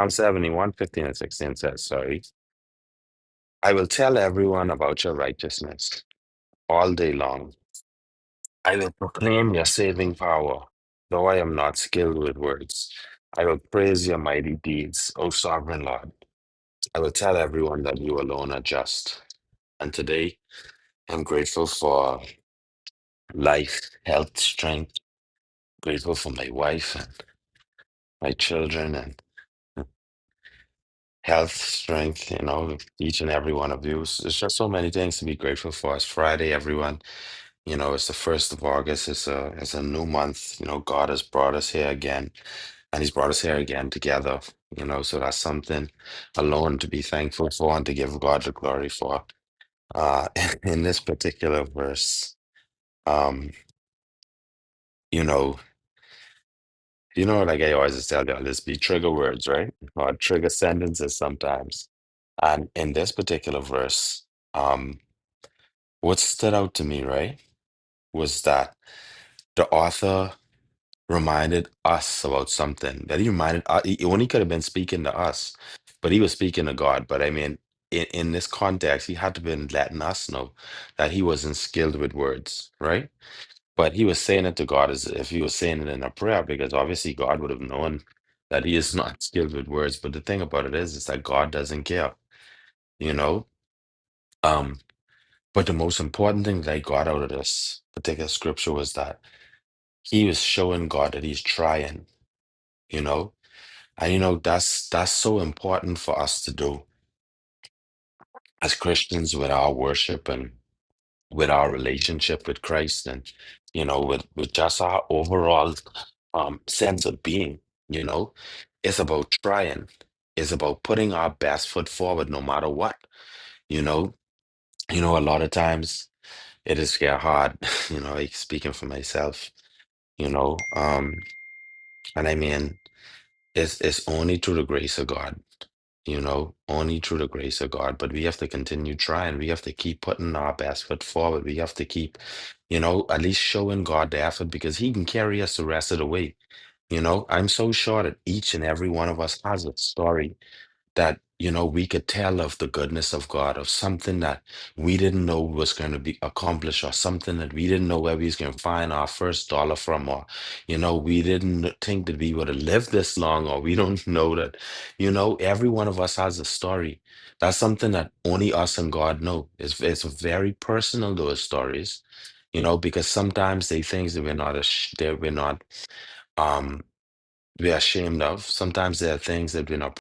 Psalm 71, 15 and 16 says, sorry, I will tell everyone about your righteousness all day long. I will proclaim your saving power, though I am not skilled with words. I will praise your mighty deeds, O sovereign Lord. I will tell everyone that you alone are just. And today, I'm grateful for life, health, strength, grateful for my wife and my children and health, strength, each and every one of you. There's just so many things to be grateful for. It's Friday, everyone. It's the 1st of August. It's a new month. God has brought us here again, and He's brought us here again together. So that's something alone to be thankful for and to give God the glory for. In this particular verse, um, you know, like I always tell y'all, this be trigger words, right? Or trigger sentences sometimes. And in this particular verse, um, what stood out to me, right, was that the author reminded us about something that he reminded us, he only could have been speaking to us, but he was speaking to God. But I mean, in this context, he had to been letting us know that he wasn't skilled with words, right? But he was saying it to God as if he was saying it in a prayer, because obviously God would have known that he is not skilled with words. But the thing about it is that God doesn't care, you know? Um, but the most important thing that I got out of this particular scripture was that he was showing God that he's trying, you know? And that's so important for us to do as Christians with our worship and with our relationship with Christ, and with just our overall sense of being, you know. It's about trying. It's about putting our best foot forward no matter what, you know. A lot of times it is get hard, like speaking for myself, you know. And I mean, it's only through the grace of God, only through the grace of God. But we have to continue trying. We have to keep putting our best foot forward. We have to keep, at least showing God the effort, because He can carry us the rest of the way. I'm so sure that each and every one of us has a story that we could tell of the goodness of God, of something that we didn't know was going to be accomplished, or something that we didn't know where we was going to find our first dollar from, or we didn't think that we would have lived this long, or we don't know that every one of us has a story. That's something that only us and God know. It's very personal, those stories, because sometimes they things that we're not um we're ashamed of. Sometimes there are things that we're not